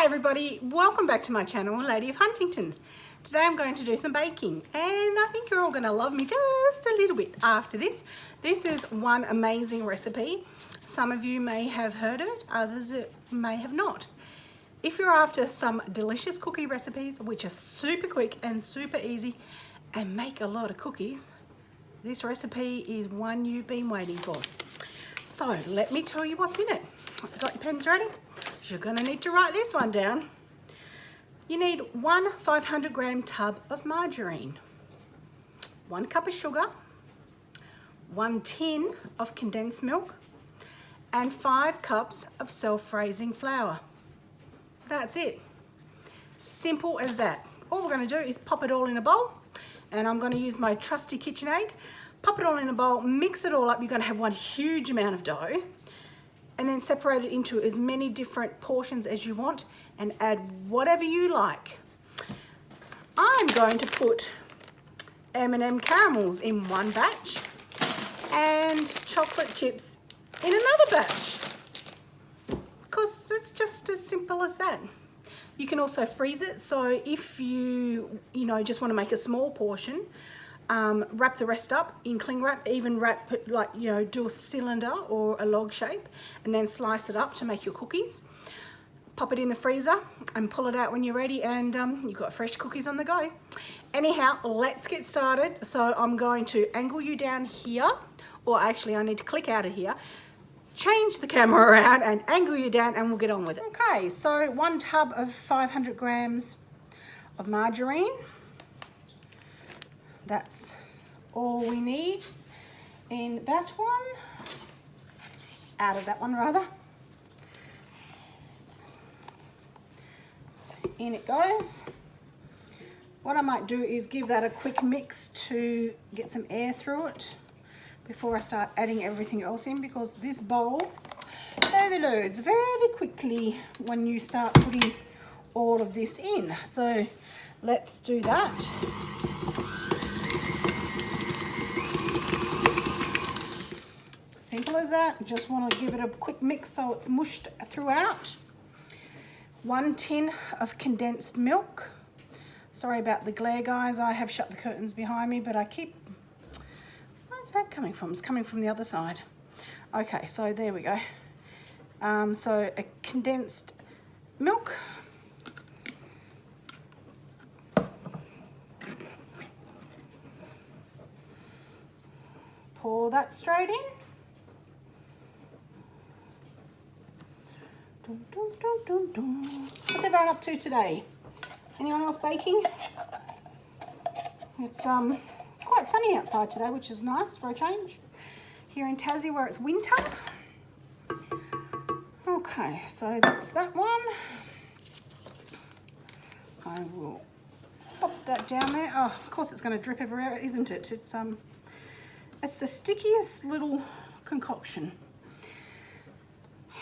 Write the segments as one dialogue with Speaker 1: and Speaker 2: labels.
Speaker 1: everybody, welcome back to my channel, Lady of Huntington. Today I'm going to do some baking and I think you're all going to love me just a little bit after this. This is one amazing recipe. Some of you may have heard it, others may have not. If you're after some delicious cookie recipes which are super quick and super easy and make a lot of cookies, this recipe is one you've been waiting for. So let me tell you what's in it. Got your pens ready? You're going to need to write this one down. You need one 500-gram tub of margarine, 1 cup of sugar, 1 tin of condensed milk, and 5 cups of self-raising flour. That's it. Simple as that. All we're going to do is pop it all in a bowl, and I'm going to use my trusty KitchenAid. Pop it all in a bowl, mix it all up. You're going to have one huge amount of dough, and then separate it into as many different portions as you want and add whatever you like. I'm going to put M&M caramels in one batch and chocolate chips in another batch, because it's just as simple as that. You can also freeze it, so if you just want to make a small portion, wrap the rest up in cling wrap, even wrap it like, do a cylinder or a log shape and then slice it up to make your cookies. Pop it in the freezer and pull it out when you're ready, and you've got fresh cookies on the go. Anyhow, let's get started. So I'm going to angle you down here, or actually I need to click out of here, change the camera around and angle you down, and we'll get on with it. Okay, so 1 tub of 500 grams of margarine. That's all we need in that one, out of that one rather. In it goes. What I might do is give that a quick mix to get some air through it before I start adding everything else in, because this bowl overloads very quickly when you start putting all of this in. So let's do that. Simple as that. Just want to give it a quick mix so it's mushed throughout. 1 tin of condensed milk. Sorry about the glare, guys. I have shut the curtains behind me, but where's that coming from? It's coming from the other side. Okay, so there we go. So a condensed milk. Pour that straight in. What's everyone up to today? Anyone else baking? It's quite sunny outside today, which is nice for a change. Here in Tassie, where it's winter. Okay, so that's that one. I will pop that down there. Oh, of course it's going to drip everywhere, isn't it? It's the stickiest little concoction.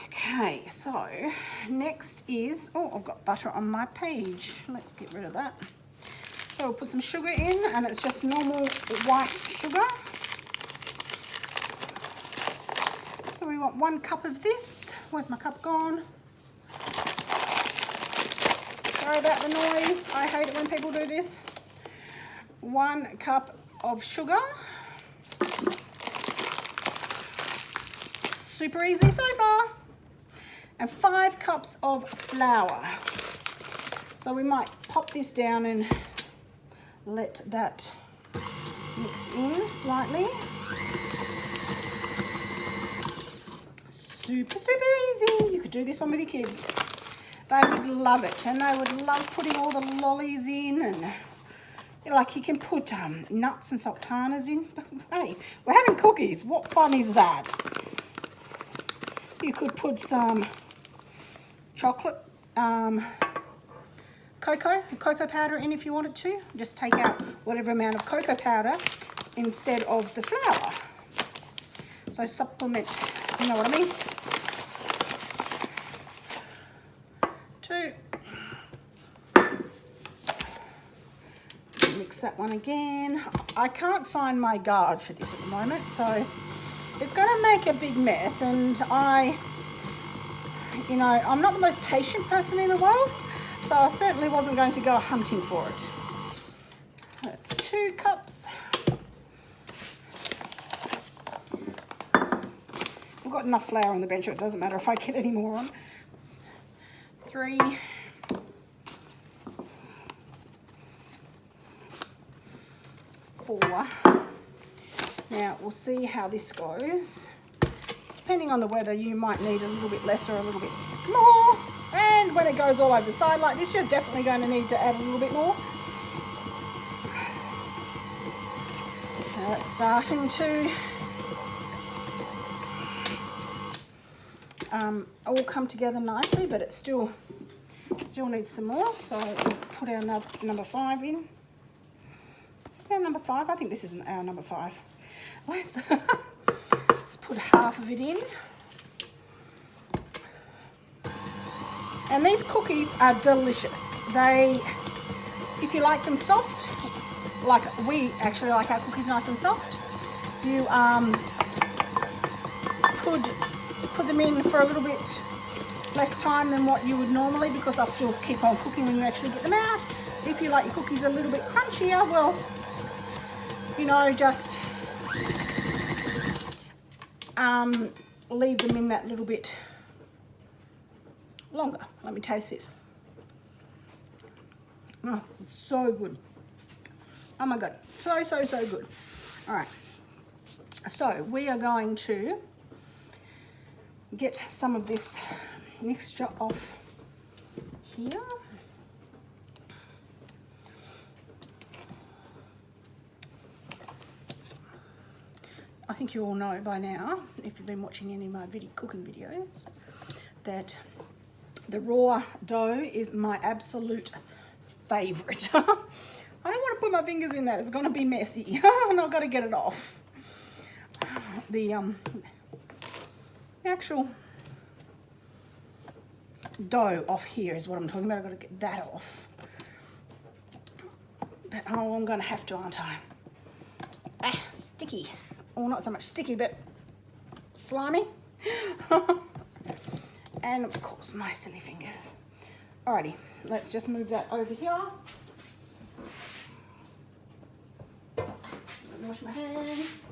Speaker 1: Okay, so next is, I've got butter on my page. Let's get rid of that. So we'll put some sugar in, and it's just normal white sugar. So we want 1 cup of this. Where's my cup gone? Sorry about the noise. I hate it when people do this. 1 cup of sugar. Super easy so far. And 5 cups of flour. So we might pop this down and let that mix in slightly. Super easy. You could do this one with your kids. They would love it, and they would love putting all the lollies in, and you can put nuts and sultanas in. Hey, we're having cookies. What fun is that? You could put some chocolate, cocoa powder in if you wanted to. Just take out whatever amount of cocoa powder instead of the flour. So supplement, you know what I mean? 2. Mix that one again. I can't find my guard for this at the moment, so it's going to make a big mess, and You know, I'm not the most patient person in the world, so I certainly wasn't going to go hunting for it. So that's 2 cups. I've got enough flour on the bench, so it doesn't matter if I get any more on. 3. 4. Now we'll see how this goes. Depending on the weather, you might need a little bit less or a little bit more. And when it goes all over the side like this, you're definitely going to need to add a little bit more. Now it's starting to all come together nicely, but it still needs some more. So we'll put our number 5 in. Is this our number 5? I think this is our number 5. Let's put half of it in. And these cookies are delicious. They, if you like them soft, like we actually like our cookies nice and soft, you could put them in for a little bit less time than what you would normally, because they'll still keep on cooking when you actually get them out. If you like your cookies a little bit crunchier, well, you know, just leave them in that little bit longer. Let me taste this. Oh, it's so good. Oh my God, so good. All right, so we are going to get some of this mixture off here. I think you all know by now, if you've been watching any of my cooking videos, that the raw dough is my absolute favourite. I don't want to put my fingers in that, it's going to be messy. And I've got to get it off. The actual dough off here is what I'm talking about. I've got to get that off. But oh, I'm going to have to, aren't I? Ah, sticky. Well, not so much sticky, but slimy. And of course, my silly fingers. Alrighty, let's just move that over here. Wash my hands.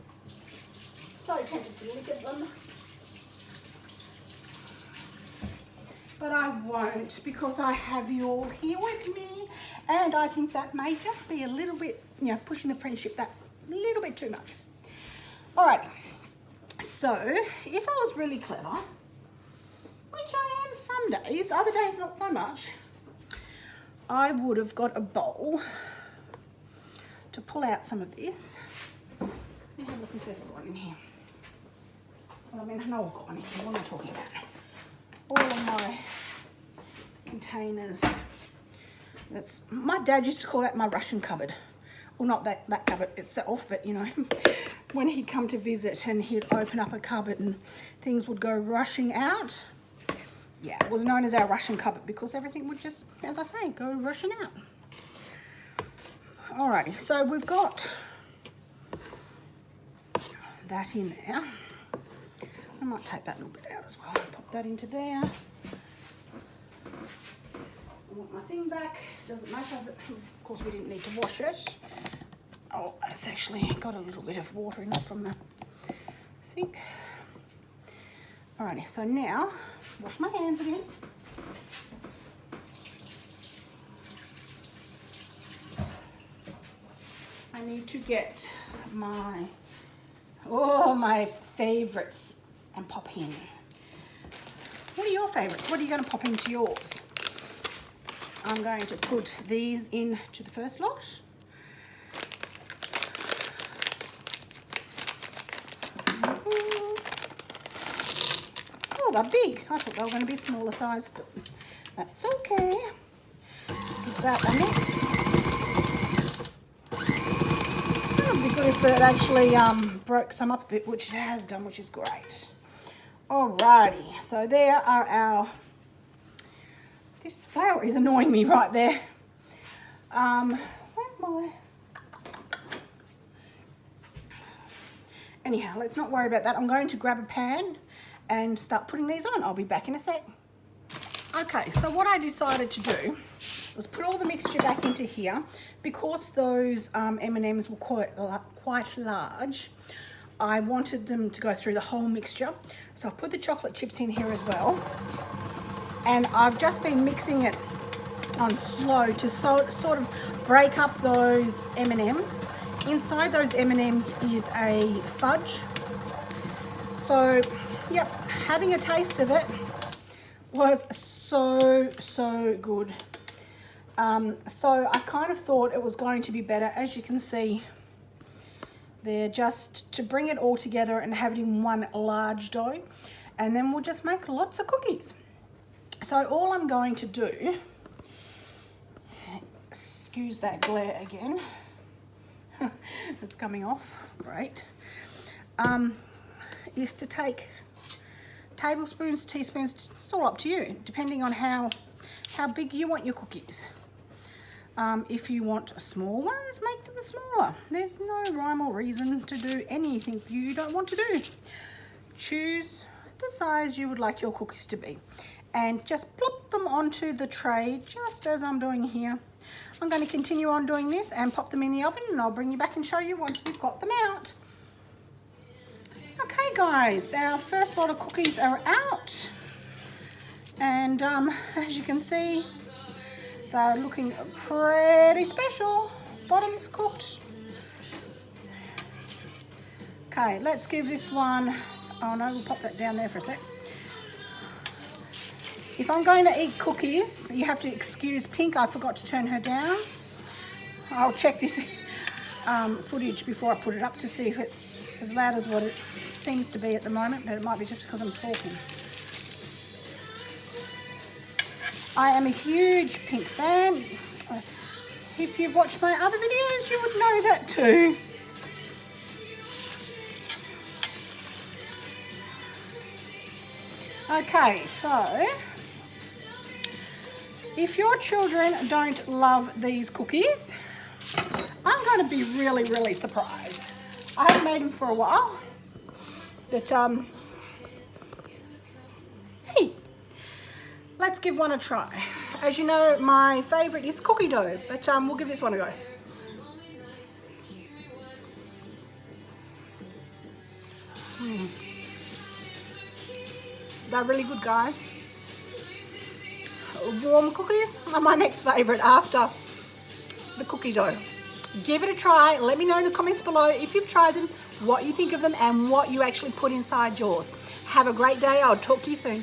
Speaker 1: So tempted to lick at them. But I won't, because I have you all here with me. And I think that may just be a little bit, you know, pushing the friendship that little bit too much. Alrighty, so if I was really clever, which I am some days, other days not so much, I would have got a bowl to pull out some of this. Let me have a look and see if I've got one in here. Well, I mean, I know I've got one in here. What am I talking about? All of my containers. That's, my dad used to call that my Russian cupboard. Well, not that cupboard itself, but you know, when he'd come to visit and he'd open up a cupboard and things would go rushing out. Yeah, it was known as our Russian cupboard because everything would just, as I say, go rushing out. Alrighty, so we've got that in there. I might take that little bit out as well. Pop that into there. I want my thing back. Doesn't matter. Of course, we didn't need to wash it. Oh, it's actually got a little bit of water in it from the sink. Alrighty, so now wash my hands again. I need to get my favourites and pop in. What are your favourites? What are you going to pop into yours? I'm going to put these into the first lot. Oh, they're big. I thought they were going to be smaller size, but that's okay. Let's get that on it. It would be good if it actually broke some up a bit, which it has done, which is great. Alrighty, so there are our... This flower is annoying me right there. Where's my... Anyhow, let's not worry about that. I'm going to grab a pan and start putting these on. I'll be back in a sec. Okay, so what I decided to do was put all the mixture back into here. Because those M&Ms were quite large, I wanted them to go through the whole mixture. So I've put the chocolate chips in here as well. And I've just been mixing it on slow to sort of break up those M&Ms. Inside those M&Ms is a fudge. So, yep, having a taste of it was so good. So I kind of thought it was going to be better. As you can see, they're just to bring it all together and have it in one large dough. And then we'll just make lots of cookies. So all I'm going to do, excuse that glare again, it's coming off, great, is to take tablespoons, teaspoons, it's all up to you, depending on how big you want your cookies. If you want small ones, make them smaller. There's no rhyme or reason to do anything you don't want to do. Choose the size you would like your cookies to be and just plop them onto the tray just as I'm doing here. I'm going to continue on doing this and pop them in the oven, and I'll bring you back and show you once we've got them out. Okay guys, our first lot of cookies are out, and as you can see, they're looking pretty special. Bottom's cooked. Okay, let's give this one, oh no, we'll pop that down there for a sec. If I'm going to eat cookies, you have to excuse Pink. I forgot to turn her down. I'll check this footage before I put it up to see if it's as loud as what it seems to be at the moment, but it might be just because I'm talking. I am a huge Pink fan. If you've watched my other videos, you would know that too. Okay, so if your children don't love these cookies, I'm going to be really surprised. I haven't made them for a while, but hey, let's give one a try. As you know, my favourite is cookie dough, but we'll give this one a go. They're really good, guys. Warm cookies are my next favourite after the cookie dough. Give it a try. Let me know in the comments below if you've tried them, what you think of them, and what you actually put inside yours. Have a great day. I'll talk to you soon.